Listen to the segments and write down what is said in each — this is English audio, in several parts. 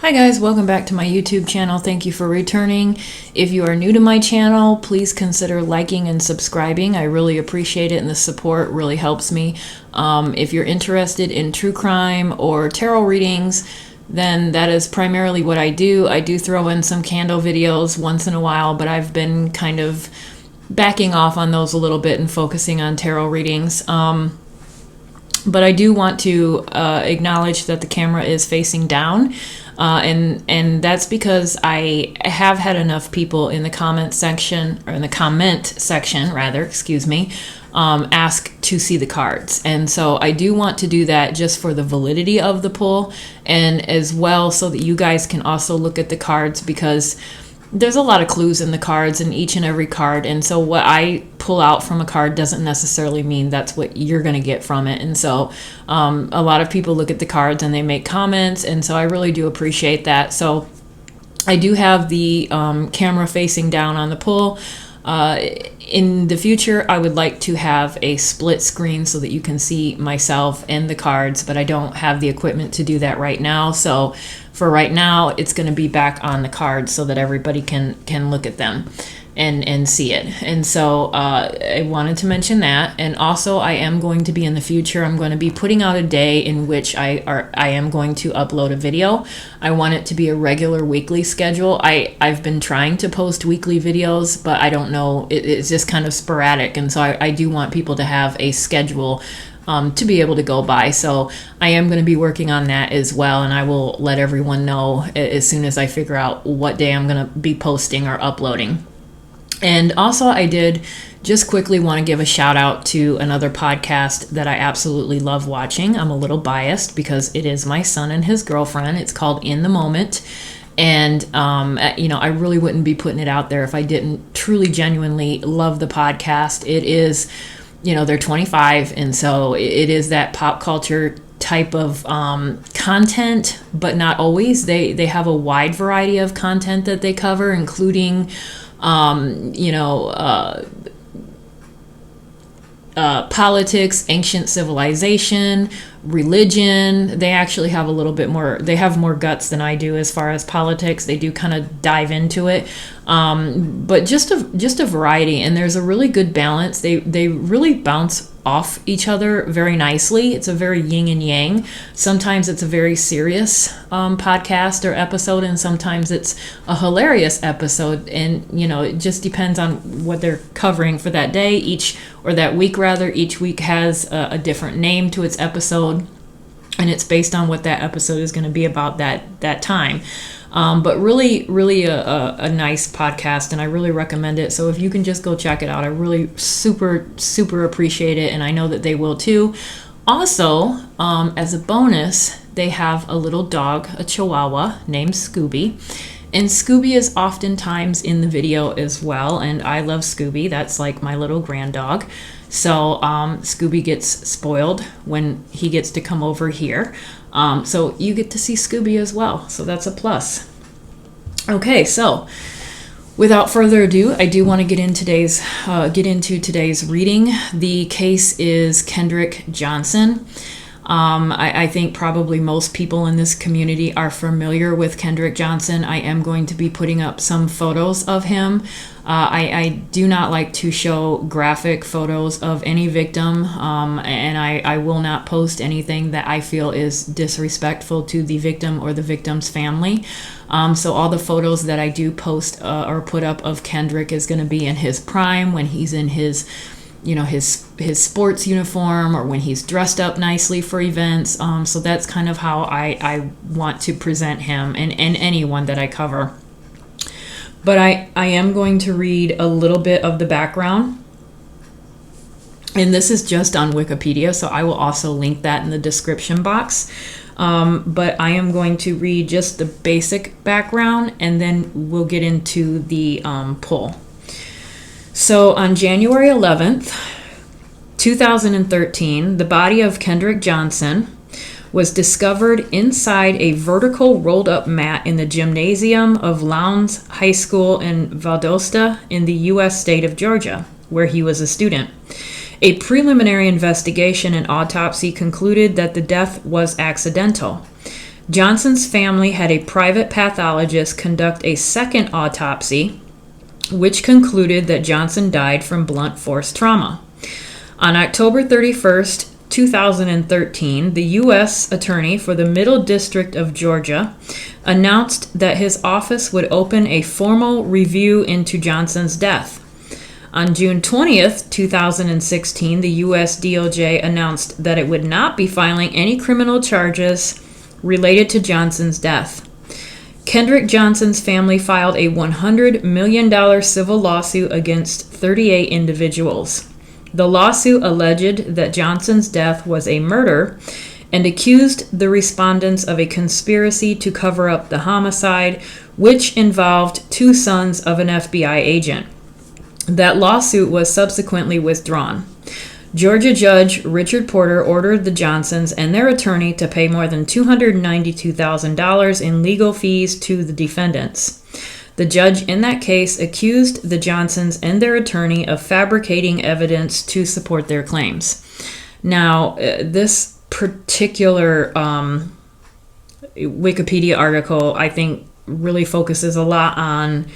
Hi guys, welcome back to my YouTube channel. Thank you for returning. If you are new to my channel, please consider liking and subscribing. I really appreciate it and the support really helps me. If you're interested in true crime or tarot readings, then that is primarily what I do. I do throw in some candle videos once in a while, but I've been kind of backing off on those a little bit and focusing on tarot readings. But I do want to acknowledge that the camera is facing down, and that's because I have had enough people in the comment section, ask to see the cards. And so I do want to do that just for the validity of the pull, and as well so that you guys can also look at the cards, because there's a lot of clues in the cards in each and every card, and so what I pull out from a card doesn't necessarily mean that's what you're going to get from it. And so a lot of people look at the cards and they make comments, and so I really do appreciate that. So I do have the camera facing down on the pull. In the future, I would like to have a split screen so that you can see myself and the cards, but I don't have the equipment to do that right now. So for right now, it's going to be back on the cards so that everybody can look at them and see it. And so I wanted to mention that. And also, I am going to be in the future, I'm going to be putting out a day in which I am going to upload a video. I want it to be a regular weekly schedule. I've been trying to post weekly videos, but I don't know, it's just kind of sporadic. And so I do want people to have a schedule to be able to go by. So I am going to be working on that as well, and I will let everyone know as soon as I figure out what day I'm going to be posting or uploading. And also, I did just quickly want to give a shout out to another podcast that I absolutely love watching. I'm a little biased because it is my son and his girlfriend. It's called In the Moment. And, I really wouldn't be putting it out there if I didn't truly, genuinely love the podcast. It is, they're 25. And so it is that pop culture type of content, but not always. They have a wide variety of content that they cover, including politics, ancient civilization, religion. They actually have a little bit more, they have more guts than I do as far as politics. They do kind of dive into it. But just a variety, and there's a really good balance. They really bounce off each other very nicely. It's a very yin and yang. Sometimes it's a very serious podcast or episode, and sometimes it's a hilarious episode. And it just depends on what they're covering for that day, that week rather. Each week has a different name to its episode, and it's based on what that episode is going to be about that time. But really, really a nice podcast, and I really recommend it. So if you can just go check it out, I really super, super appreciate it, and I know that they will too. Also, as a bonus, they have a little dog, a Chihuahua named Scooby. And Scooby is oftentimes in the video as well, and I love Scooby. That's like my little grand dog. So Scooby gets spoiled when he gets to come over here. So you get to see Scooby as well. So that's a plus. Okay, so without further ado, I do want to get into today's reading. The case is Kendrick Johnson. I think probably most people in this community are familiar with Kendrick Johnson. I am going to be putting up some photos of him. I do not like to show graphic photos of any victim, and I will not post anything that I feel is disrespectful to the victim or the victim's family. So all the photos that I do post or put up of Kendrick is going to be in his prime, when he's in his sports uniform, or when he's dressed up nicely for events. So that's kind of how I want to present him and anyone that I cover. But I am going to read a little bit of the background. And this is just on Wikipedia, so I will also link that in the description box. But I am going to read just the basic background, and then we'll get into the pull. So on January 11th, 2013, the body of Kendrick Johnson was discovered inside a vertical rolled-up mat in the gymnasium of Lowndes High School in Valdosta in the U.S. state of Georgia, where he was a student. A preliminary investigation and autopsy concluded that the death was accidental. Johnson's family had a private pathologist conduct a second autopsy, which concluded that Johnson died from blunt force trauma. On October 31st, 2013, the U.S. Attorney for the Middle District of Georgia announced that his office would open a formal review into Johnson's death. On June 20th, 2016, the U.S. DOJ announced that it would not be filing any criminal charges related to Johnson's death. Kendrick Johnson's family filed a $100 million civil lawsuit against 38 individuals. The lawsuit alleged that Johnson's death was a murder and accused the respondents of a conspiracy to cover up the homicide, which involved two sons of an FBI agent. That lawsuit was subsequently withdrawn. Georgia Judge Richard Porter ordered the Johnsons and their attorney to pay more than $292,000 in legal fees to the defendants. The judge in that case accused the Johnsons and their attorney of fabricating evidence to support their claims. Now, this particular Wikipedia article, I think, really focuses a lot on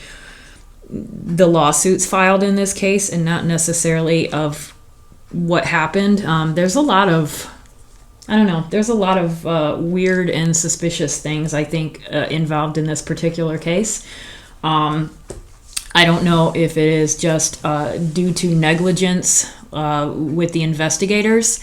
the lawsuits filed in this case and not necessarily of what happened. There's a lot of weird and suspicious things, I think, involved in this particular case. I don't know if it is just due to negligence with the investigators.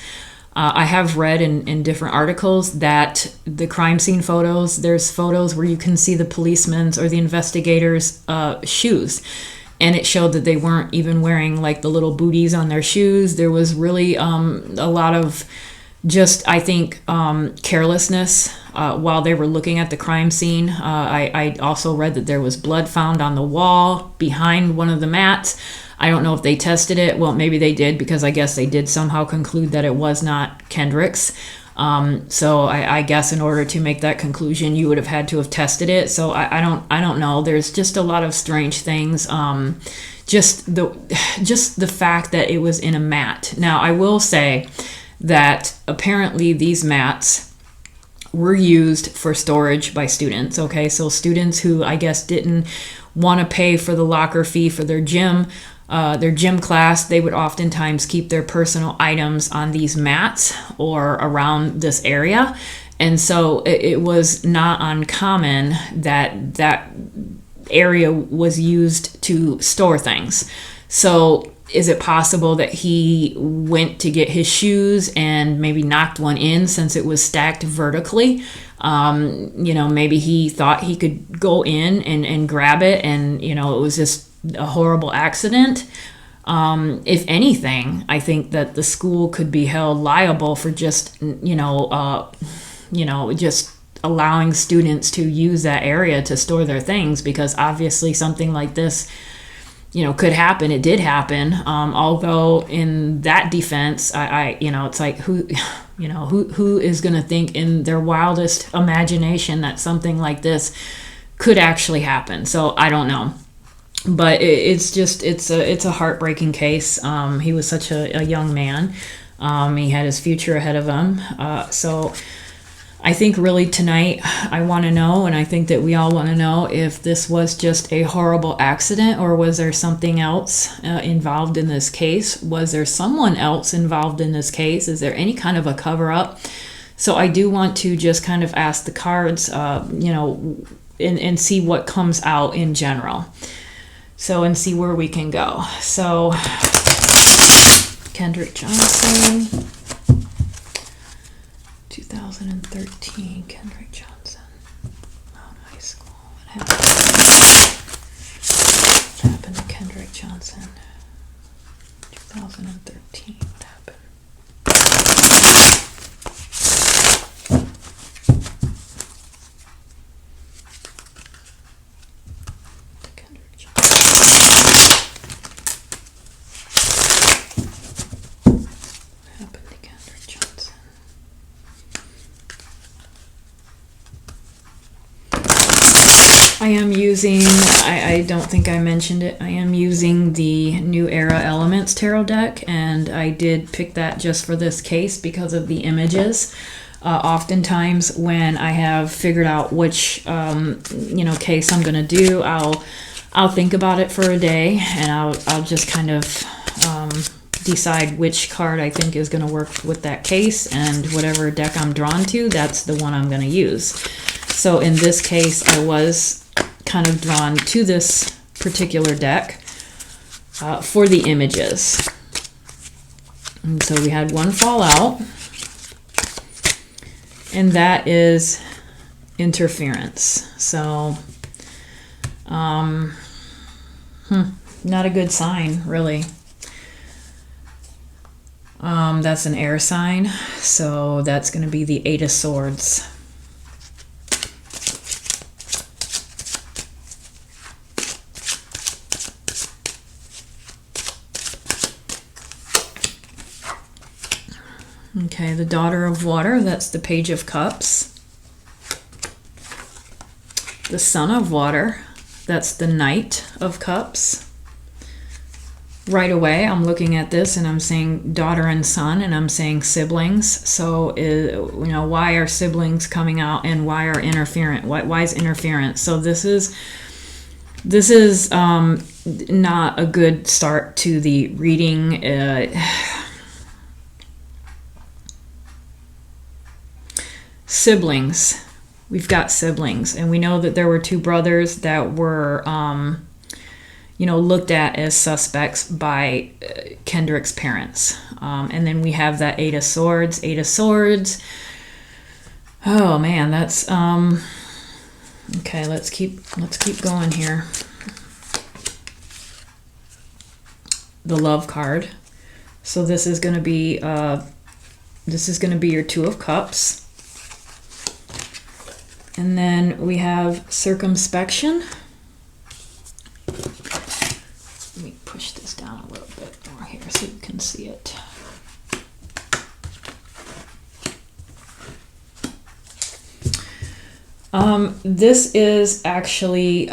I have read in different articles that the crime scene photos, there's photos where you can see the policemen's or the investigators' shoes. And it showed that they weren't even wearing like the little booties on their shoes. There was really a lot of just, I think, carelessness while they were looking at the crime scene. I also read that there was blood found on the wall behind one of the mats. I don't know if they tested it. Well, maybe they did, because I guess they did somehow conclude that it was not Kendrick's. So I guess in order to make that conclusion, you would have had to have tested it. So I don't know. There's just a lot of strange things. Just the fact that it was in a mat. Now, I will say that apparently these mats were used for storage by students. Okay, so students who I guess didn't want to pay for the locker fee for their gym class, they would oftentimes keep their personal items on these mats or around this area. And so it was not uncommon that that area was used to store things. So is it possible that he went to get his shoes and maybe knocked one in since it was stacked vertically? Maybe he thought he could go in and grab it, and, it was just a horrible accident. If anything, I think that the school could be held liable for just, just allowing students to use that area to store their things, because obviously something like this, could happen. It did happen. Although in that defense, it's like who is going to think in their wildest imagination that something like this could actually happen? So I don't know. But it's a heartbreaking case. He was such a young man. He had his future ahead of him. So I think really tonight I want to know, and I think that we all want to know, if this was just a horrible accident, or was there something else involved in this case? Was there someone else involved in this case? Is there any kind of a cover-up? So I do want to just kind of ask the cards, and see what comes out in general. So, and see where we can go. So, Kendrick Johnson, 2013, Kendrick Johnson, out of high school. What happened to Kendrick Johnson? 2013, what happened? I am using, I don't think I mentioned it, I am using the New Era Elements Tarot deck, and I did pick that just for this case because of the images. Oftentimes when I have figured out which case I'm gonna do, I'll think about it for a day, and I'll just kind of decide which card I think is going to work with that case, and whatever deck I'm drawn to, that's the one I'm going to use. So in this case, I was kind of drawn to this particular deck for the images. And so we had one fall out, and that is interference. So not a good sign, really. That's an air sign, so that's going to be the Eight of Swords. Okay, the Daughter of Water, that's the Page of Cups. The Son of Water, that's the Knight of Cups. Right away, I'm looking at this and I'm saying daughter and son, and I'm saying siblings. So, why are siblings coming out, and why are interference? Why is interference? So this is not a good start to the reading. Siblings. We've got siblings, and we know that there were two brothers that were looked at as suspects by Kendrick's parents. And then we have that Eight of Swords. Eight of Swords. Oh man, that's okay, let's keep going here. The Love card. So this is going to be your Two of Cups. And then we have circumspection. Let me push this down a little bit more here so you can see it. This is actually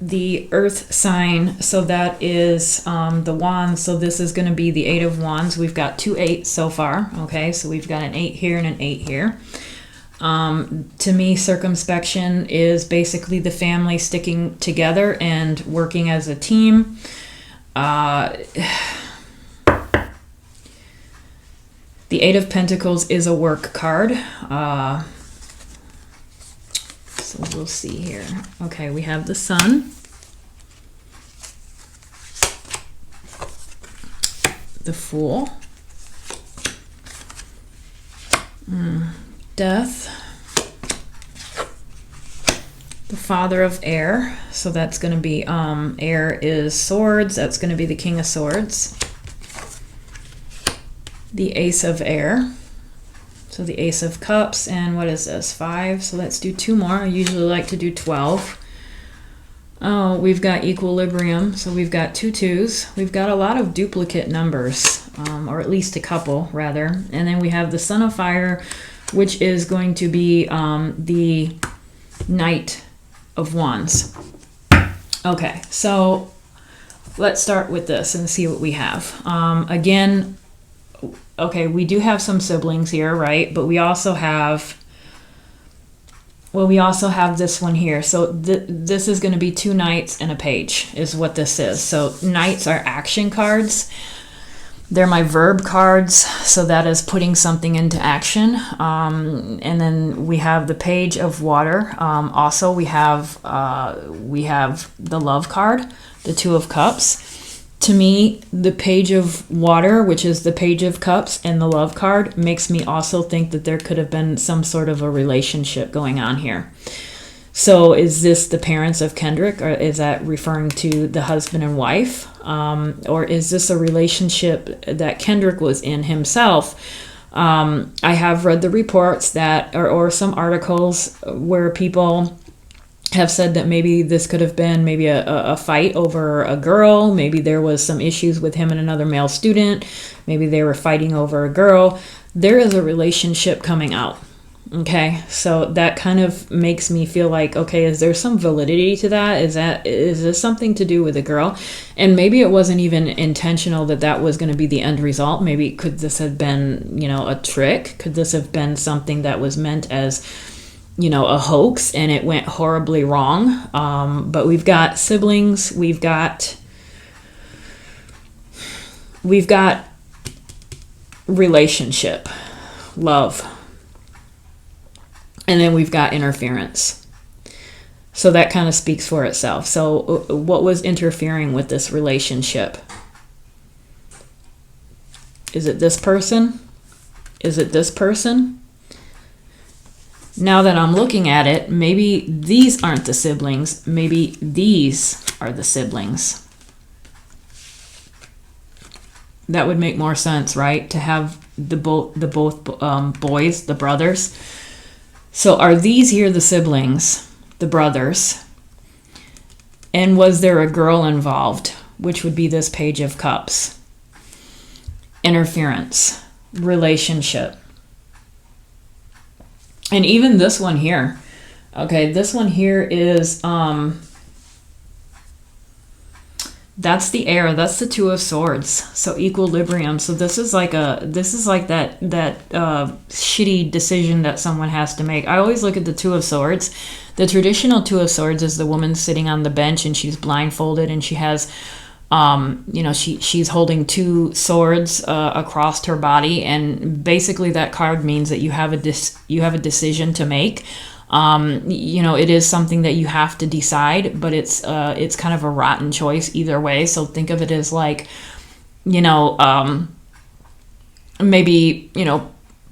the Earth sign, so that is the Wands. So this is going to be the Eight of Wands. We've got 2 8s so far. Okay, so we've got an 8 here and an 8 here. To me, circumspection is basically the family sticking together and working as a team. The Eight of Pentacles is a work card. So we'll see here. Okay, we have the Sun, the Fool, Death, the Father of Air. So that's going to be air is swords. That's going to be the King of Swords. The Ace of Air. So the Ace of Cups, and what is this? 5. So let's do 2 more. I usually like to do 12. Oh, we've got equilibrium. So we've got 2 2s. We've got a lot of duplicate numbers, or at least a couple, rather. And then we have the Son of Fire, which is going to be the Knight of Wands. Okay, so let's start with this and see what we have. Again, okay, we do have some siblings here, right? But we also have, this one here. So this is going to be 2 knights and a page is what this is. So knights are action cards. They're my verb cards, so that is putting something into action. And then we have the Page of Water. Also, we have the Love card, the Two of Cups. To me, the Page of Water, which is the Page of Cups, and the Love card makes me also think that there could have been some sort of a relationship going on here. So is this the parents of Kendrick, or is that referring to the husband and wife? Or is this a relationship that Kendrick was in himself? I have read the reports that, or some articles where people have said that maybe this could have been maybe a fight over a girl. Maybe there was some issues with him and another male student. Maybe they were fighting over a girl. There is a relationship coming out. Okay, so that kind of makes me feel like, okay, is there some validity to that? Is this something to do with a girl? And maybe it wasn't even intentional that that was going to be the end result. Maybe could this have been, a trick? Could this have been something that was meant as, a hoax and it went horribly wrong? But we've got siblings, we've got relationship, love. And then we've got interference. So that kind of speaks for itself. So what was interfering with this relationship? Is it this person? Is it this person? Now that I'm looking at it, maybe these aren't the siblings. Maybe these are the siblings. That would make more sense, right? To have the both boys, the brothers. So are these here the siblings, the brothers? And was there a girl involved, which would be this Page of Cups? Interference, relationship. And even this one here. Okay, this one here is that's the air. That's the Two of Swords. So equilibrium. So this is like that shitty decision that someone has to make. I always look at the Two of Swords. The traditional Two of Swords is the woman sitting on the bench and she's blindfolded and she has, she's holding two swords across her body, and basically that card means that you have a decision to make. It is something that you have to decide, but it's kind of a rotten choice either way. So think of it as like, maybe,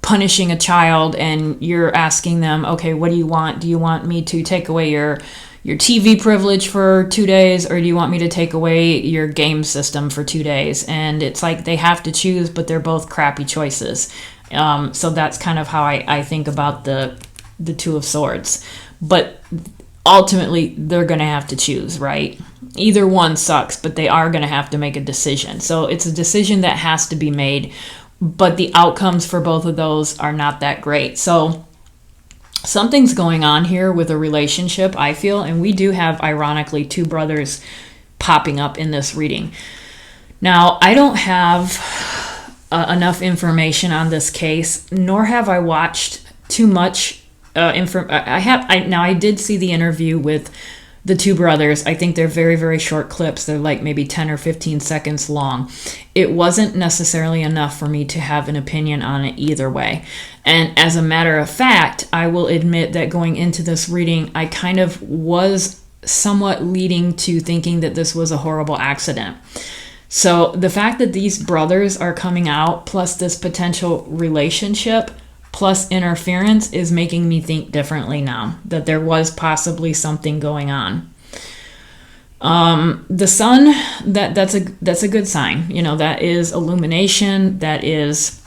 punishing a child and you're asking them, okay, what do you want? Do you want me to take away your TV privilege for 2 days, or do you want me to take away your game system for 2 days? And it's like they have to choose, but they're both crappy choices. So that's kind of how I think about the Two of Swords. But ultimately, they're going to have to choose, right? Either one sucks, but they are going to have to make a decision. So it's a decision that has to be made, but the outcomes for both of those are not that great. So something's going on here with a relationship, I feel, and we do have, ironically, two brothers popping up in this reading. Now, I don't have enough information on this case, nor have I watched too much I did see the interview with the two brothers. I think they're very, very short clips. They're like maybe 10 or 15 seconds long. It wasn't necessarily enough for me to have an opinion on it either way. And as a matter of fact, I will admit that going into this reading, I kind of was somewhat leading to thinking that this was a horrible accident. So the fact that these brothers are coming out, plus this potential relationship, plus interference, is making me think differently now, that there was possibly something going on. The sun, that's a good sign. That is illumination. That is,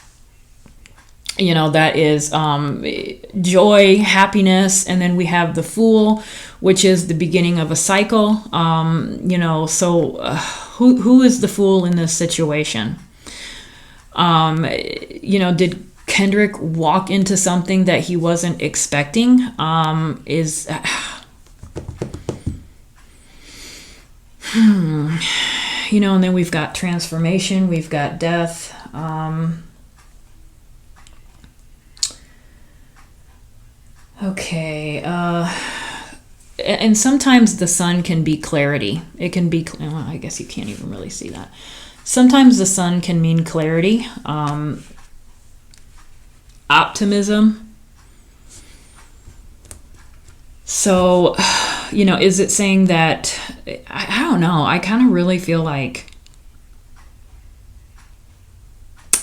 joy, happiness. And then we have the Fool, which is the beginning of a cycle. Who is the Fool in this situation? Did Kendrick walk into something that he wasn't expecting? And then we've got transformation, we've got death. And sometimes the sun can be clarity. It can be, I guess you can't even really see that. Sometimes the sun can mean clarity. Optimism. So, is it saying that, I don't know, I kind of really feel like,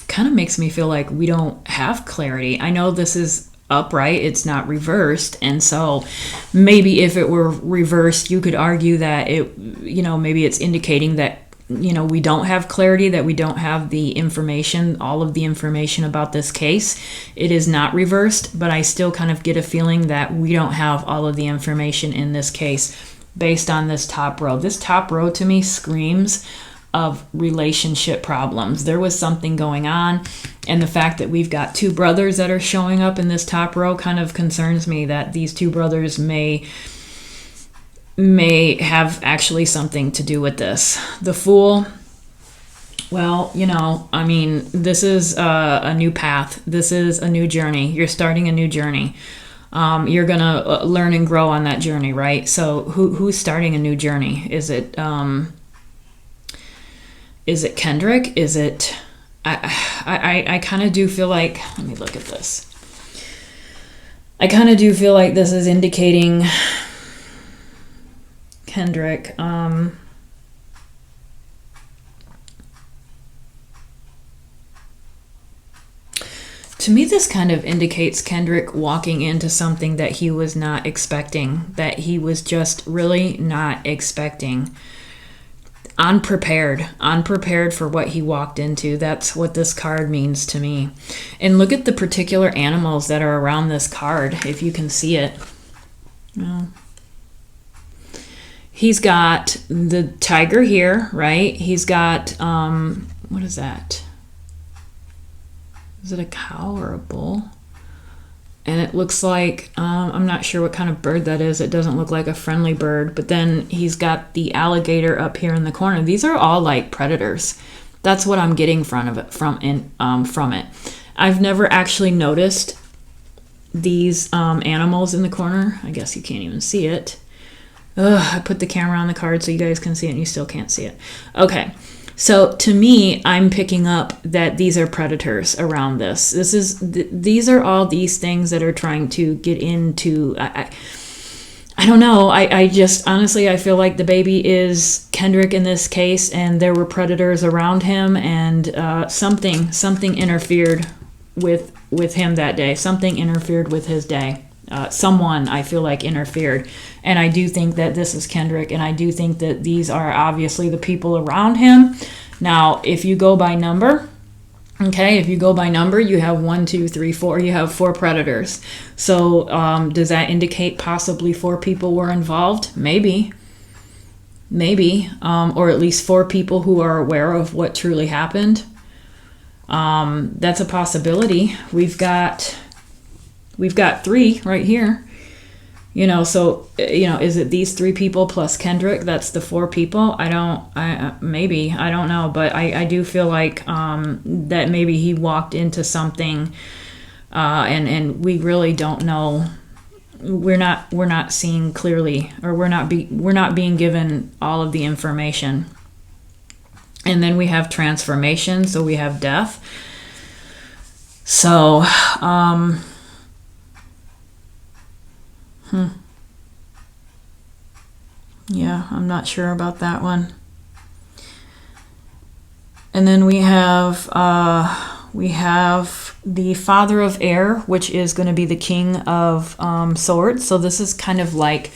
kind of makes me feel like we don't have clarity. I know this is upright, it's not reversed, and so maybe if it were reversed, you could argue that it, maybe it's indicating that we don't have clarity, that we don't have the information, all of the information about this case. It is not reversed, but I still kind of get a feeling that we don't have all of the information in this case based on this top row. This top row to me screams of relationship problems. There was something going on, And the fact that we've got two brothers that are showing up in this top row kind of concerns me, that these two brothers may have actually something to do with this. The Fool, well, you know, I mean, this is a new path. This is a new journey. You're starting a new journey. You're going to learn and grow on that journey, right? So who's starting a new journey? Is it Kendrick? Is it... I kind of do feel like... Let me look at this. I kind of do feel like this is indicating Kendrick. To me, this kind of indicates Kendrick walking into something that he was not expecting, that he was just really not expecting. Unprepared for what he walked into. That's what this card means to me. And look at the particular animals that are around this card, if you can see it. Well, he's got the tiger here, right? He's got, what is that? Is it a cow or a bull? And it looks like, I'm not sure what kind of bird that is. It doesn't look like a friendly bird. But then he's got the alligator up here in the corner. These are all like predators. That's what I'm getting from it. I've never actually noticed these animals in the corner. I guess you can't even see it. Ugh, I put the camera on the card so you guys can see it and you still can't see it. Okay. So to me, I'm picking up that these are predators around this. These are all these things that are trying to get into. I don't know. I just honestly, I feel like the baby is Kendrick in this case, and there were predators around him, and something interfered with him that day. Something interfered with his day. Someone, I feel like, interfered. And I do think that this is Kendrick, and I do think that these are obviously the people around him. Now, if you go by number, okay, if you go by number, you have 1, 2, 3, 4. You have 4 predators. So does that indicate possibly 4 people were involved? Maybe. Or at least 4 people who are aware of what truly happened. That's a possibility. We've got 3 right here. You know, so, you know, is it these 3 people plus Kendrick? That's the 4 people. I don't know. But I do feel like that maybe he walked into something and we really don't know. We're not seeing clearly, or we're not being given all of the information. And then we have transformation. So we have death. So, yeah, I'm not sure about that one. And then we have the Father of Air, which is going to be the King of Swords. So this is kind of like,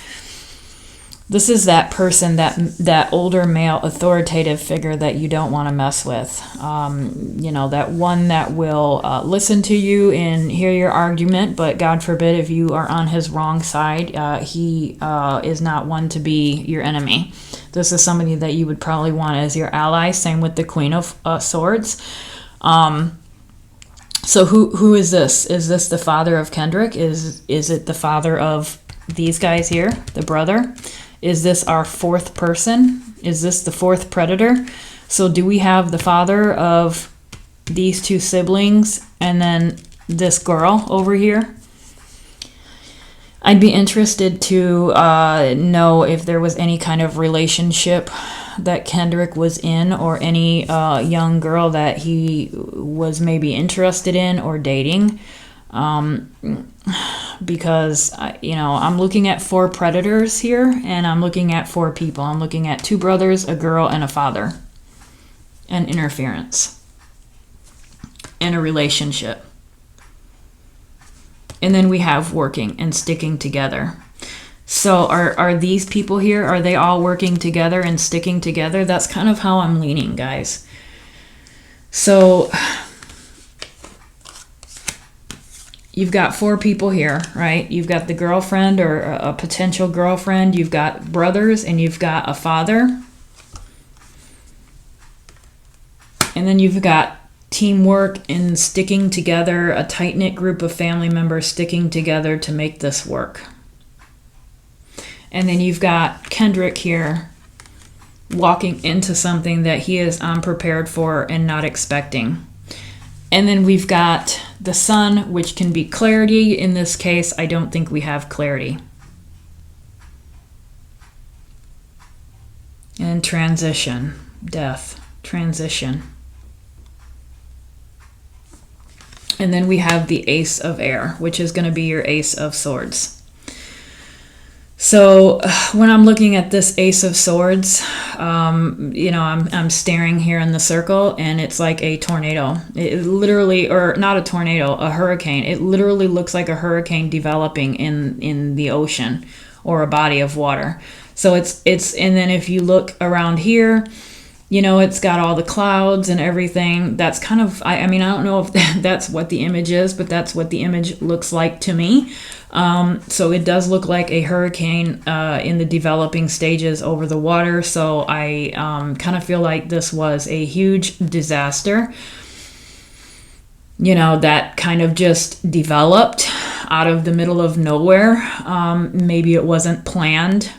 this is that person, that older male authoritative figure that you don't want to mess with. You know, that one that will listen to you and hear your argument, but God forbid if you are on his wrong side, he is not one to be your enemy. This is somebody that you would probably want as your ally. Same with the Queen of Swords. So who is this? Is this the father of Kendrick? Is it the father of these guys here, the brother? Is this our 4th person? Is this the 4th predator? So do we have the father of these 2 siblings and then this girl over here? I'd be interested to know if there was any kind of relationship that Kendrick was in, or any young girl that he was maybe interested in or dating. Because, you know, I'm looking at 4 predators here, and I'm looking at 4 people. I'm looking at 2 brothers, a girl, and a father. And interference. And a relationship. And then we have working and sticking together. So are these people here, are they all working together and sticking together? That's kind of how I'm leaning, guys. So you've got 4 people here, right? You've got the girlfriend or a potential girlfriend. You've got brothers and you've got a father. And then you've got teamwork and sticking together, a tight-knit group of family members sticking together to make this work. And then you've got Kendrick here walking into something that he is unprepared for and not expecting. And then we've got the sun, which can be clarity. In this case, I don't think we have clarity. And transition, death, transition. And then we have the Ace of Air, which is going to be your Ace of Swords. So when I'm looking at this Ace of Swords, I'm staring here in the circle, and it's like a tornado. It literally, or not a tornado, a hurricane. It literally looks like a hurricane developing in the ocean or a body of water. So it's and then if you look around here, it's got all the clouds and everything. That's kind of, I don't know if that's what the image is, but that's what the image looks like to me. So it does look like a hurricane in the developing stages over the water. So I kind of feel like this was a huge disaster, that kind of just developed out of the middle of nowhere. Maybe it wasn't planned,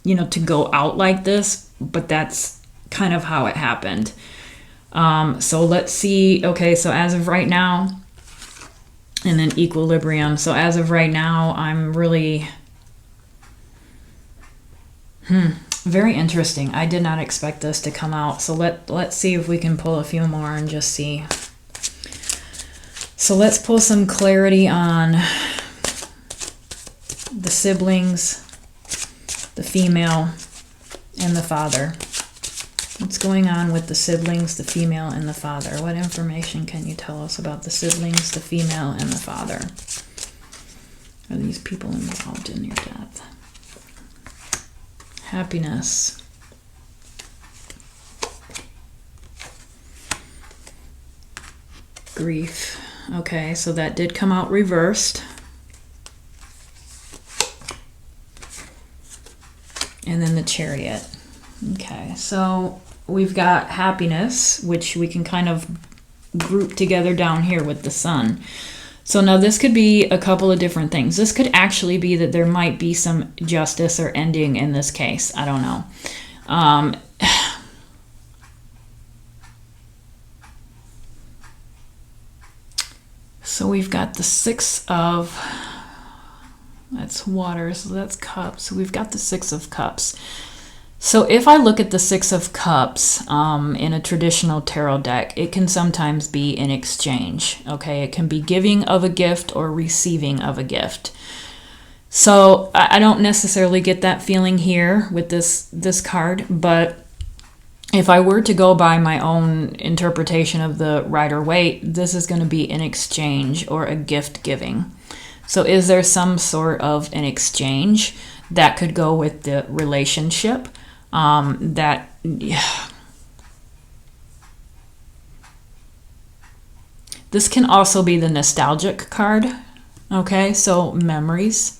to go out like this, but that's kind of how it happened. So let's see. Okay, so as of right now, and then equilibrium. So as of right now, I'm really very interesting. I did not expect this to come out. So let's see if we can pull a few more and just see. So let's pull some clarity on the siblings, the female, and the father. What's going on with the siblings, the female, and the father? What information can you tell us about the siblings, the female, and the father? Are these people involved in your death? Happiness. Grief. Okay, so that did come out reversed. And then the Chariot. Okay, so we've got happiness, which we can kind of group together down here with the sun. So now this could be a couple of different things. This could actually be that there might be some justice or ending in this case. I don't know. So we've got the Six of... That's water, so that's cups. So we've got the Six of Cups. So if I look at the Six of Cups in a traditional tarot deck, it can sometimes be an exchange, okay? It can be giving of a gift or receiving of a gift. So I don't necessarily get that feeling here with this card, but if I were to go by my own interpretation of the Rider-Waite, this is going to be an exchange or a gift giving. So is there some sort of an exchange that could go with the relationship? This can also be the nostalgic card. Okay, so memories.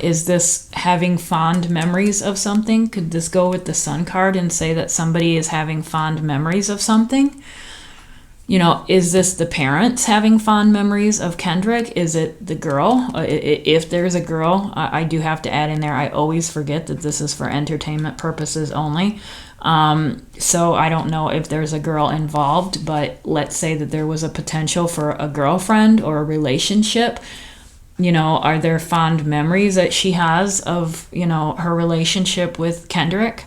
Is this having fond memories of something? Could this go with the Sun card and say that somebody is having fond memories of something? Is this the parents having fond memories of Kendrick? Is it the girl? If there's a girl, I do have to add in there, I always forget that this is for entertainment purposes only. So I don't know if there's a girl involved, but let's say that there was a potential for a girlfriend or a relationship. Are there fond memories that she has of, her relationship with Kendrick?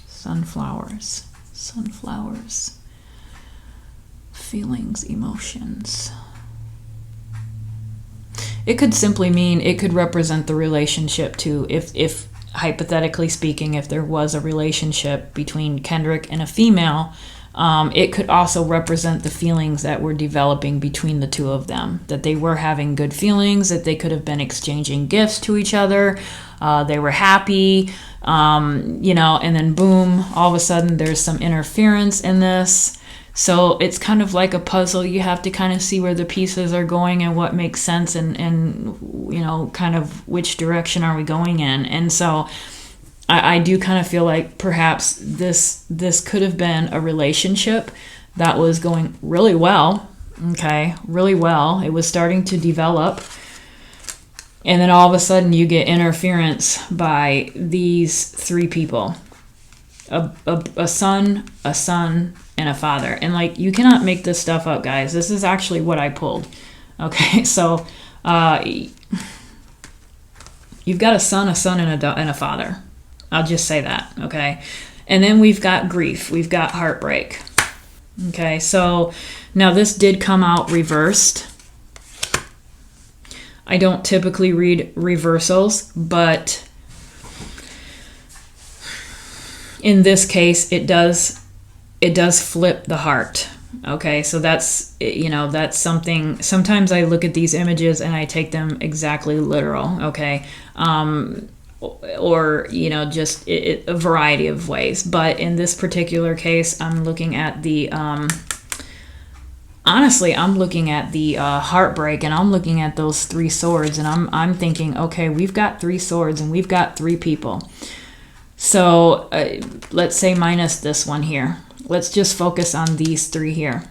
Sunflowers, feelings, emotions. It could simply mean, it could represent the relationship too. If hypothetically speaking, if there was a relationship between Kendrick and a female, it could also represent the feelings that were developing between the two of them, that they were having good feelings, that they could have been exchanging gifts to each other, they were happy, and then boom, all of a sudden there's some interference in this. So it's kind of like a puzzle. You have to kind of see where the pieces are going and what makes sense, and you know, kind of which direction are we going in. And so I do kind of feel like perhaps this could have been a relationship that was going really well. Okay, really well. It was starting to develop. And then all of a sudden you get interference by these three people. A son, and a father. And like, you cannot make this stuff up, guys. This is actually what I pulled. Okay, so you've got a son, and a father. I'll just say that, okay? And then we've got grief. We've got heartbreak. Okay, so now this did come out reversed. I don't typically read reversals, but in this case, it does flip the heart. Okay, so that's, you know, that's something. Sometimes I look at these images and I take them exactly literal. Okay, or you know, just a variety of ways. But in this particular case, I'm looking at the honestly, I'm looking at the heartbreak, and I'm looking at those three swords, and I'm thinking, okay, we've got three swords and we've got three people. So let's say minus this one here. Let's just focus on these three here.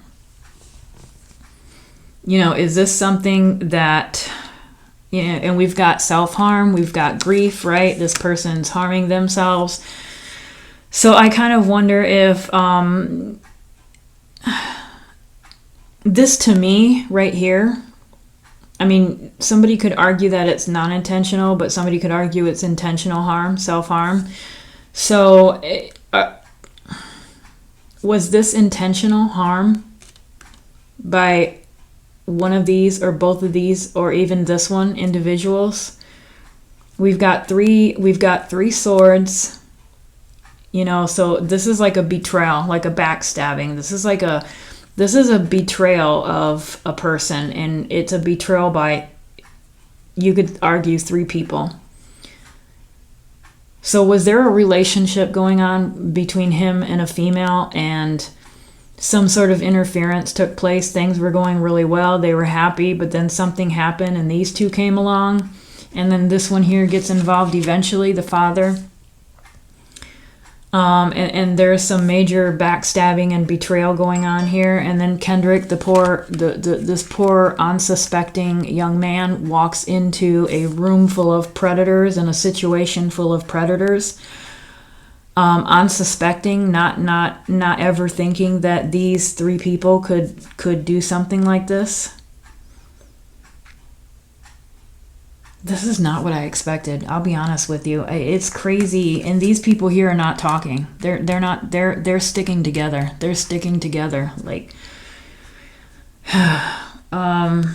You know, is this something that, you know, and we've got self-harm, we've got grief, right? This person's harming themselves. So I kind of wonder if this, to me right here, I mean, somebody could argue that it's non-intentional, but somebody could argue it's intentional harm, self-harm. So was this intentional harm by one of these, or both of these, or even this one, individuals? We've got three swords, you know, so this is like a betrayal, like a backstabbing. This is a betrayal of a person, and it's a betrayal by, you could argue, three people. So was there a relationship going on between him and a female, and some sort of interference took place? Things were going really well. They were happy, but then something happened and these two came along. And then this one here gets involved eventually, the father. And there's some major backstabbing and betrayal going on here. And then Kendrick, this poor unsuspecting young man, walks into a room full of predators and a situation full of predators. Unsuspecting, not ever thinking that these three people could do something like this. This is not what I expected. I'll be honest with you. It's crazy, and these people here are not talking. They're sticking together. They're sticking together. Like, and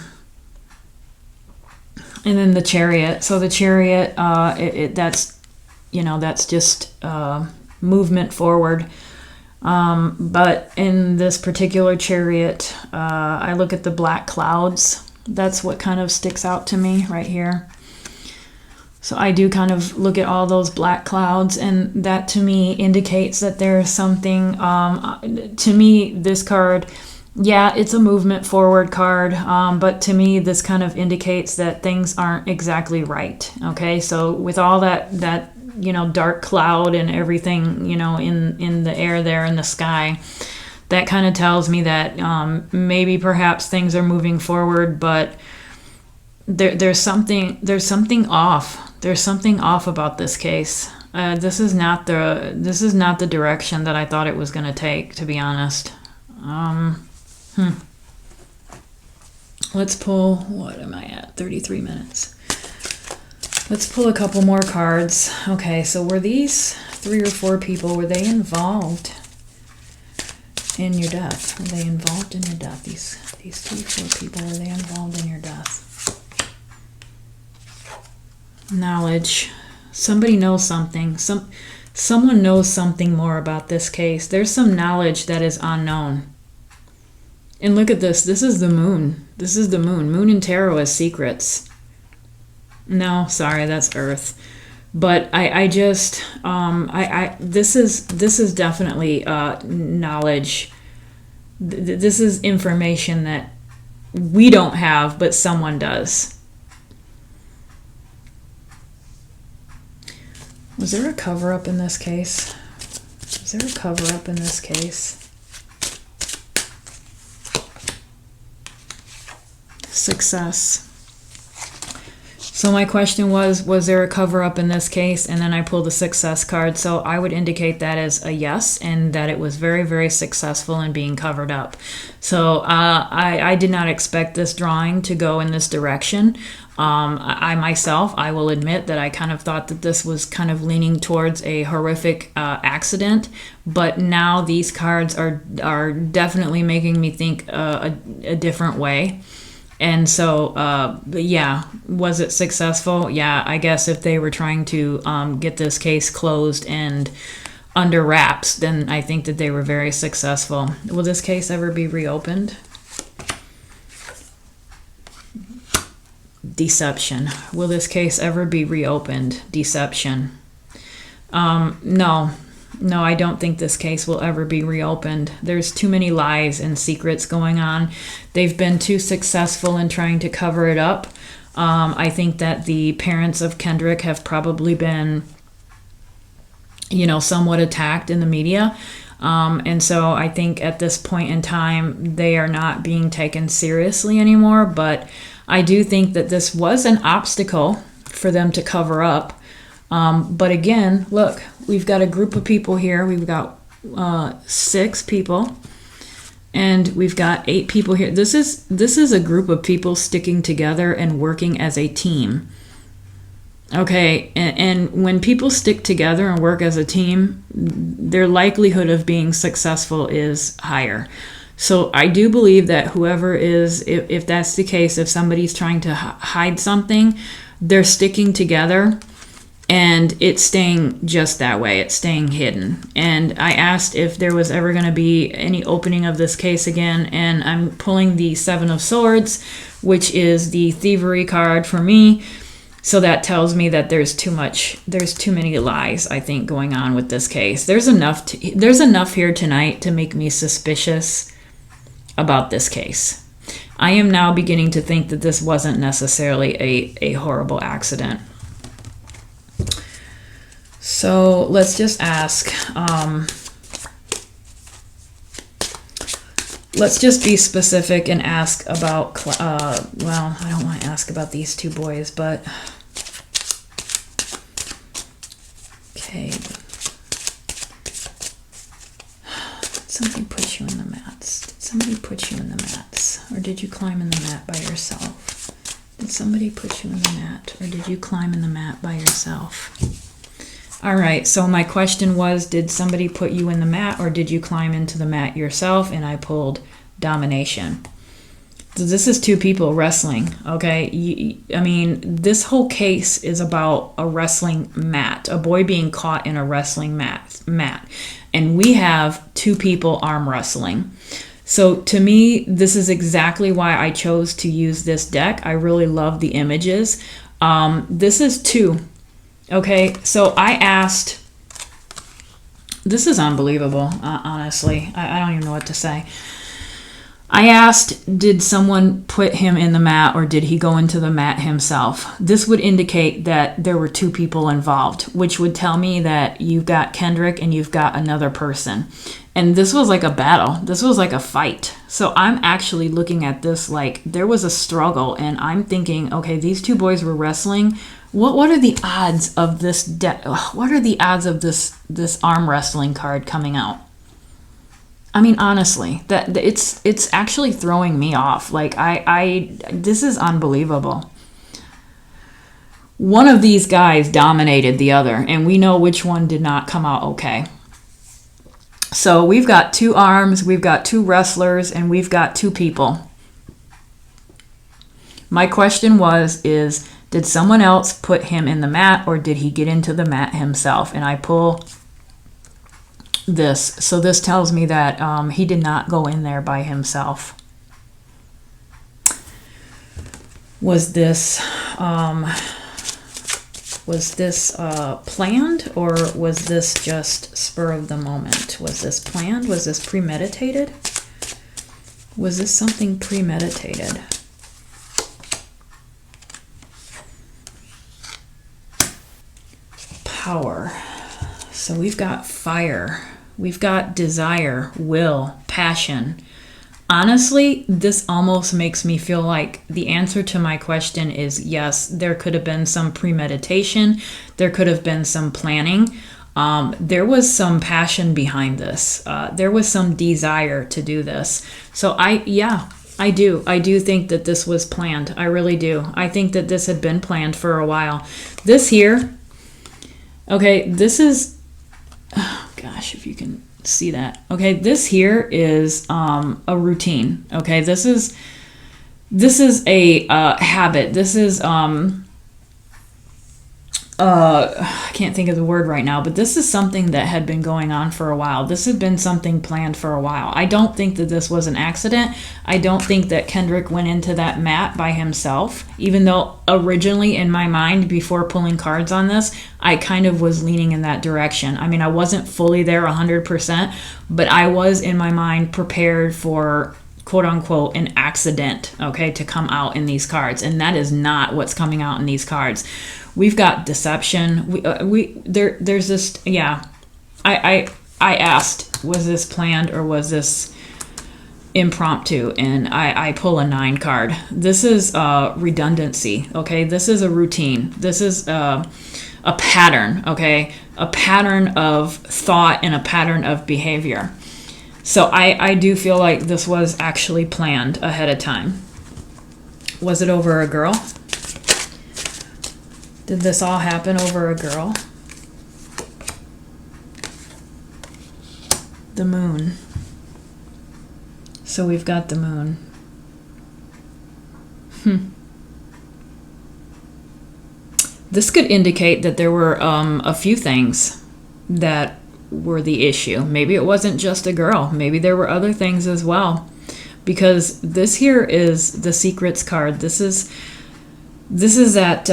then the Chariot. So the Chariot, that's, you know, that's just movement forward. But in this particular Chariot, I look at the black clouds. That's what kind of sticks out to me right here. So I do kind of look at all those black clouds, and that to me indicates that there's something, to me, this card, yeah, it's a movement forward card, but to me, this kind of indicates that things aren't exactly right, okay? So with all that you know, dark cloud and everything, you know, in the air there in the sky, that kind of tells me that maybe perhaps things are moving forward, but there's something off. There's something off about this case. This is not the direction that I thought it was going to take, to be honest. Let's pull, what am I at? 33 minutes. Let's pull a couple more cards. Okay, so were these 3 or 4 people, were they involved in your death? Were they involved in your death? These 3, 4 people, were they involved in your death? Knowledge. Somebody knows something. Someone knows something more about this case. There's some knowledge that is unknown. And look at this. This is the moon. This is the moon. Moon in tarot is secrets. No, sorry, that's Earth. But I just this is definitely knowledge This is information that we don't have, but someone does. Was there a cover-up in this case? Was there a cover-up in this case? Success. So my question was there a cover-up in this case? And then I pulled the success card. So I would indicate that as a yes, and that it was very, very successful in being covered up. So I did not expect this drawing to go in this direction. I myself, I will admit that I kind of thought that this was kind of leaning towards a horrific accident, but now these cards are definitely making me think a different way. And so, yeah, was it successful? Yeah, I guess if they were trying to get this case closed and under wraps, then I think that they were very successful. Will this case ever be reopened? Deception. Will this case ever be reopened? Deception. No. No, I don't think this case will ever be reopened. There's too many lies and secrets going on. They've been too successful in trying to cover it up. I think that the parents of Kendrick have probably been, somewhat attacked in the media. And so I think at this point in time, they are not being taken seriously anymore. But I do think that this was an obstacle for them to cover up. But again, look, we've got a group of people here. We've got 6 people, and we've got 8 people here. This is a group of people sticking together and working as a team. Okay, and when people stick together and work as a team, their likelihood of being successful is higher. So I do believe that whoever is, if that's the case, if somebody's trying to hide something, they're sticking together. And it's staying just that way. It's staying hidden. And I asked if there was ever going to be any opening of this case again. And I'm pulling the 7 of Swords, which is the thievery card for me. So that tells me that there's too many lies, I think, going on with this case. There's enough here tonight to make me suspicious about this case. I am now beginning to think that this wasn't necessarily a horrible accident. So let's just ask, let's just be specific and ask about, well, I don't want to ask about these 2 boys, but, okay. Did somebody put you in the mats? Did somebody put you in the mats? Or did you climb in the mat by yourself? Did somebody put you in the mat? Or did you climb in the mat by yourself? All right, so my question was, did somebody put you in the mat or did you climb into the mat yourself? And I pulled domination. So this is 2 people wrestling, okay? I mean, this whole case is about a wrestling mat, a boy being caught in a wrestling mat. And we have 2 people arm wrestling. So to me, this is exactly why I chose to use this deck. I really love the images. This is 2. Okay, so I asked, this is unbelievable, honestly. I don't even know what to say. I asked, did someone put him in the mat or did he go into the mat himself? This would indicate that there were 2 people involved, which would tell me that you've got Kendrick and you've got another person. And this was like a battle. This was like a fight. So I'm actually looking at this like there was a struggle, and I'm thinking, okay, these 2 boys were wrestling. What are the odds of this what are the odds of this arm wrestling card coming out? I mean, honestly, that it's actually throwing me off. Like this is unbelievable. One of these guys dominated the other, and we know which one did not come out okay. So we've got 2 arms, we've got 2 wrestlers, and we've got 2 people. My question is, did someone else put him in the mat or did he get into the mat himself? And I pull this. So this tells me that he did not go in there by himself. Was this planned or was this just spur of the moment? Was this planned? Was this premeditated? Was this something premeditated? Power. So we've got fire. We've got desire, will, passion. Honestly, this almost makes me feel like the answer to my question is yes, there could have been some premeditation. There could have been some planning. There was some passion behind this. There was some desire to do this. So I do think that this was planned. I really do. I think that this had been planned for a while. This here, okay, this is, oh gosh, if you can see that. Okay, this here is a routine. Okay, this is a habit. This is I can't think of the word right now, but this is something that had been going on for a while. This had been something planned for a while. I don't think that this was an accident. I don't think that Kendrick went into that mat by himself, even though originally in my mind, before pulling cards on this, I kind of was leaning in that direction. I mean, I wasn't fully there 100%, but I was in my mind prepared for quote unquote an accident, okay, to come out in these cards. And that is not what's coming out in these cards. We've got deception. There's this, yeah. I asked, was this planned or was this impromptu? And I pull a 9 card. This is redundancy, okay? This is a routine. This is a pattern, okay? A pattern of thought and a pattern of behavior. So I do feel like this was actually planned ahead of time. Was it over a girl? Did this all happen over a girl? The moon. So we've got the moon. This could indicate that there were a few things that were the issue. Maybe it wasn't just a girl. Maybe there were other things as well. Because this here is the secrets card. This is that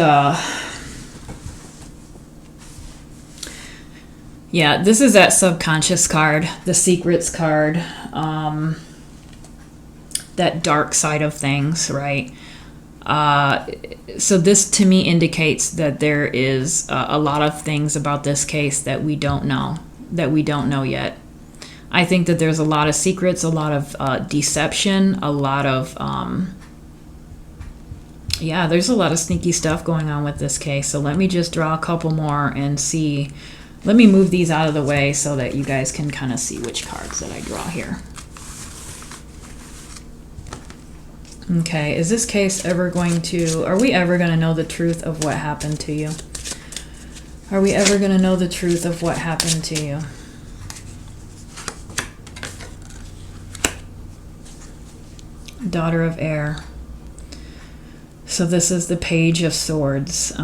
yeah, this is that subconscious card, the secrets card, that dark side of things, right? So this to me indicates that there is a lot of things about this case that we don't know yet. I think that there's a lot of secrets, a lot of deception, a lot of, yeah, there's a lot of sneaky stuff going on with this case. So let me just draw a couple more and see. Let me move these out of the way so that you guys can kind of see which cards that I draw here. Okay, is this case ever going to, are we ever going to know the truth of what happened to you? Are we ever going to know the truth of what happened to you? Daughter of Air. So this is the Page of Swords.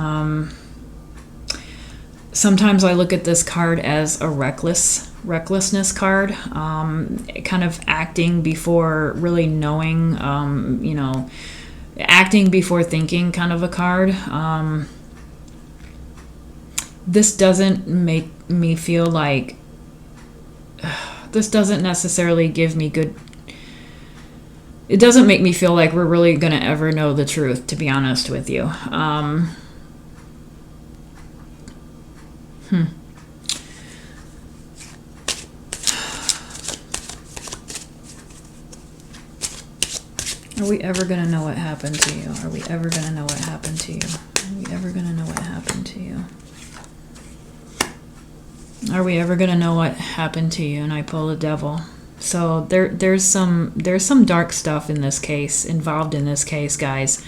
Sometimes I look at this card as a recklessness card, kind of acting before really knowing, acting before thinking kind of a card. This doesn't make me feel like, this doesn't necessarily give me good, it doesn't make me feel like we're really going to ever know the truth, to be honest with you. Are we ever going to know what happened to you? Are we ever going to know what happened to you? Are we ever going to know what happened to you? Are we ever going to know what happened to you? And I pull the Devil. So there's some dark stuff in this case, involved in this case, guys.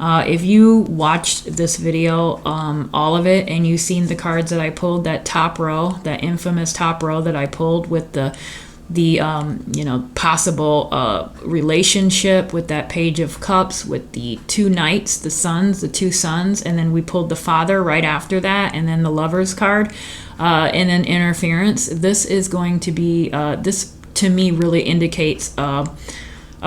If you watched this video, all of it, and you've seen the cards that I pulled, that top row, that infamous top row that I pulled with the possible relationship with that Page of Cups, with the 2 knights, the two sons, and then we pulled the Father right after that, and then the Lovers card, and then interference. This is going to be, this to me really indicates a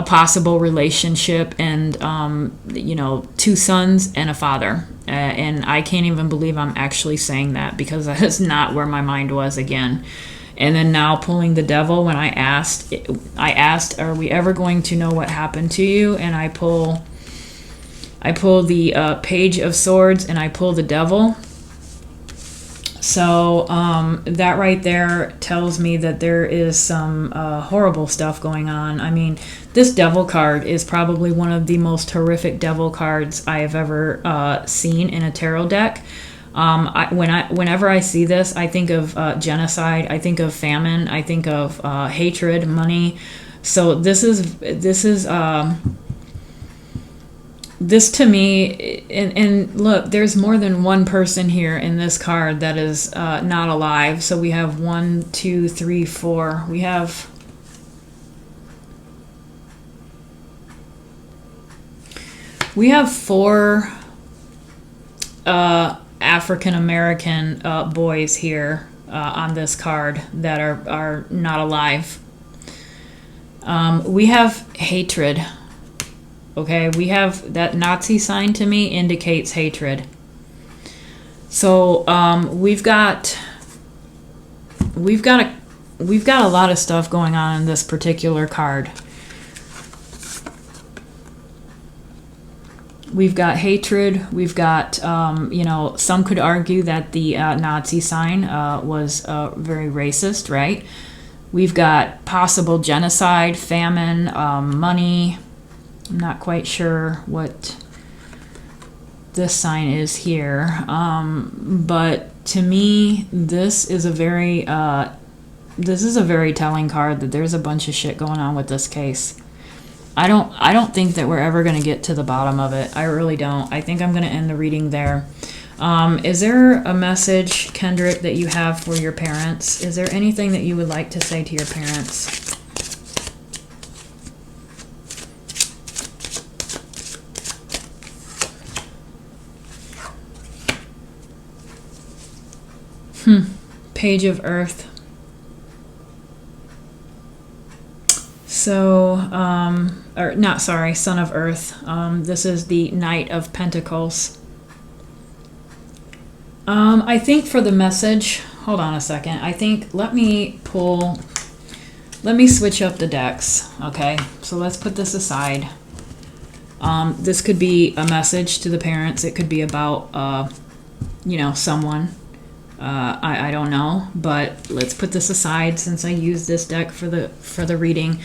possible relationship and, 2 sons and a father. And I can't even believe I'm actually saying that, because that is not where my mind was again. And then now pulling the devil when I asked, are we ever going to know what happened to you? And I pull the Page of Swords and I pull the devil. So that right there tells me that there is some horrible stuff going on. I mean, this devil card is probably one of the most horrific devil cards I have ever seen in a tarot deck. Whenever I see this, I think of genocide, I think of famine, I think of hatred, money. So this to me, and look, there's more than one person here in this card that is not alive. So we have 1, 2, 3, 4. We have four African American boys here on this card that are not alive. We have hatred. Okay, we have that Nazi sign to me indicates hatred. So we've got a lot of stuff going on in this particular card. We've got hatred. We've got some could argue that the Nazi sign was very racist, right? We've got possible genocide, famine, money. I'm not quite sure what this sign is here, but to me, this is a very telling card that there's a bunch of shit going on with this case. I don't think that we're ever going to get to the bottom of it. I really don't. I think I'm going to end the reading there. Is there a message, Kendrick, that you have for your parents? Is there anything that you would like to say to your parents? Page of Earth. So, Son of Earth. This is the Knight of Pentacles. I think for the message, hold on a second. Let me switch up the decks. Okay, so let's put this aside. This could be a message to the parents. It could be about, someone. I don't know, but let's put this aside since I used this deck for the reading.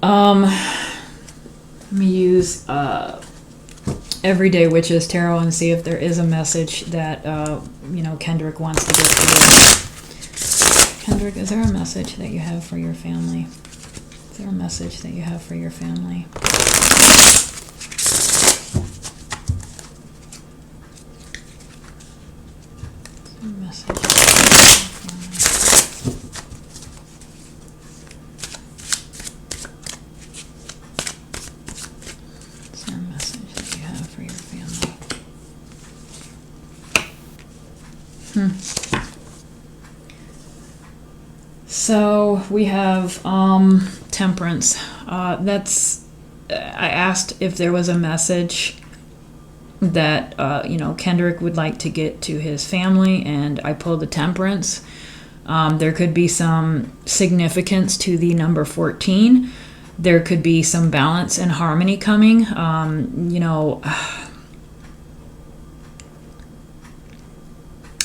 Let me use Everyday Witches Tarot and see if there is a message that Kendrick wants to get to you. Kendrick, is there a message that you have for your family? Is there a message that you have for your family? So we have Temperance. I asked if there was a message that Kendrick would like to get to his family, and I pulled the Temperance. There could be some significance to the number 14. There could be some balance and harmony coming.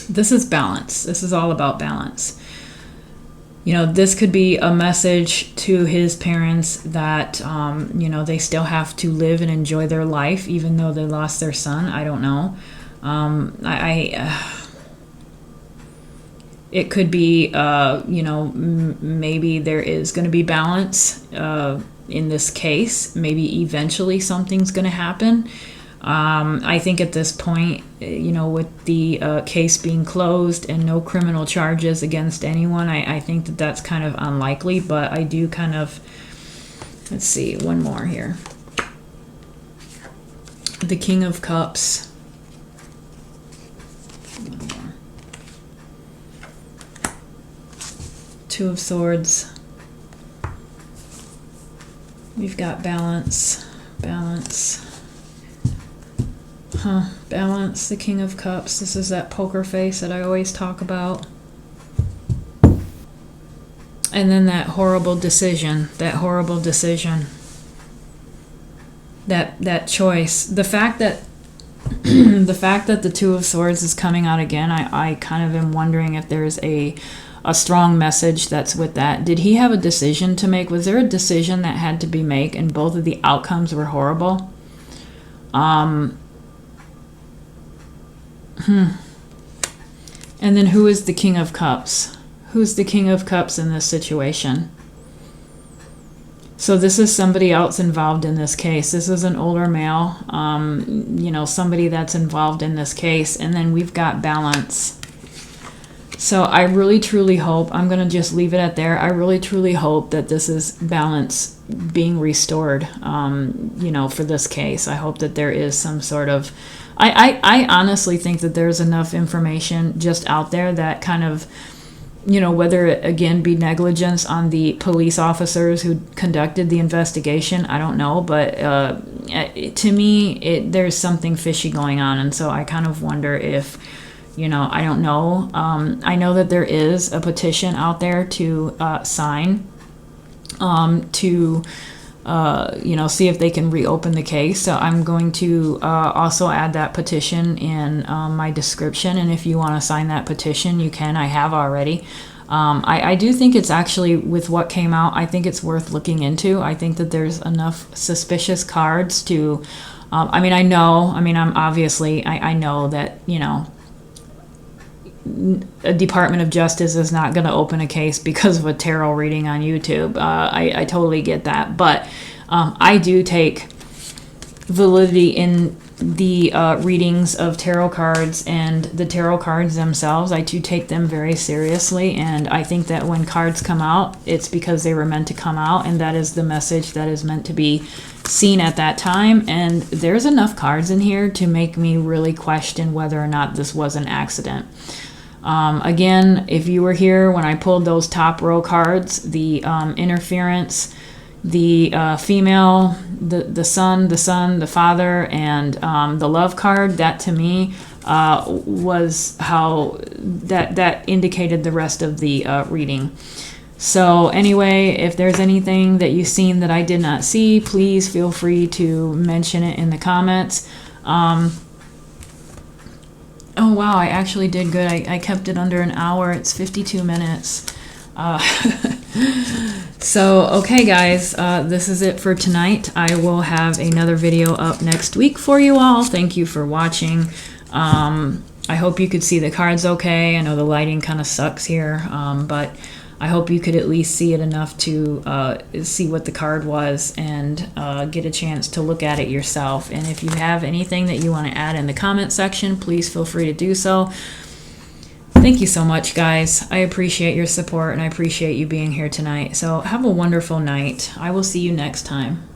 This is balance. This is all about balance. This could be a message to his parents that, they still have to live and enjoy their life, even though they lost their son. I don't know. It could be, maybe there is going to be balance in this case. Maybe eventually something's going to happen. I think at this point, with the case being closed and no criminal charges against anyone, I think that that's kind of unlikely, but I do kind of, let's see, one more here. The King of Cups. One more. Two of Swords. We've got balance. Balance, the King of Cups. This is that poker face that I always talk about. And then that horrible decision, that choice. The fact that the fact that the Two of Swords is coming out again, I kind of am wondering if there's a strong message that's with that. Did he have a decision to make? Was there a decision that had to be made and both of the outcomes were horrible? And then who is the King of Cups? Who's the King of Cups in this situation? So this is somebody else involved in this case. This is an older male, you know, somebody that's involved in this case. And then we've got Balance. So I really, truly hope, I'm going to just leave it at there. I really, truly hope that this is balance being restored, you know, for this case. I hope that there is some sort of, I honestly think that there's enough information just out there that kind of, you know, whether it again be negligence on the police officers who conducted the investigation, I don't know, but to me, there's something fishy going on, and so I kind of wonder if, you know, I don't know. I know that there is a petition out there to sign to, you know, see if they can reopen the case. So I'm going to also add that petition in my description. And if you want to sign that petition, you can. I have already. I do think it's actually, with what came out, I think it's worth looking into. I think that there's enough suspicious cards to, I mean, I know that, you know, a Department of Justice is not going to open a case because of a tarot reading on YouTube. I totally get that. But I do take validity in the readings of tarot cards, and the tarot cards themselves. I do take them very seriously. And I think that when cards come out, it's because they were meant to come out. And that is the message that is meant to be seen at that time. And there's enough cards in here to make me really question whether or not this was an accident. Again, if you were here when I pulled those top row cards, the interference, the female, the son, the father, and the love card, that to me was how that indicated the rest of the reading. So anyway, if there's anything that you've seen that I did not see, please feel free to mention it in the comments. Oh, wow, I actually did good. I kept it under an hour. It's 52 minutes. So, okay, guys, this is it for tonight. I will have another video up next week for you all. Thank you for watching. I hope you could see the cards okay. I know the lighting kind of sucks here, but I hope you could at least see it enough to see what the card was and get a chance to look at it yourself. And if you have anything that you want to add in the comment section, please feel free to do so. Thank you so much, guys. I appreciate your support, and I appreciate you being here tonight. So have a wonderful night. I will see you next time.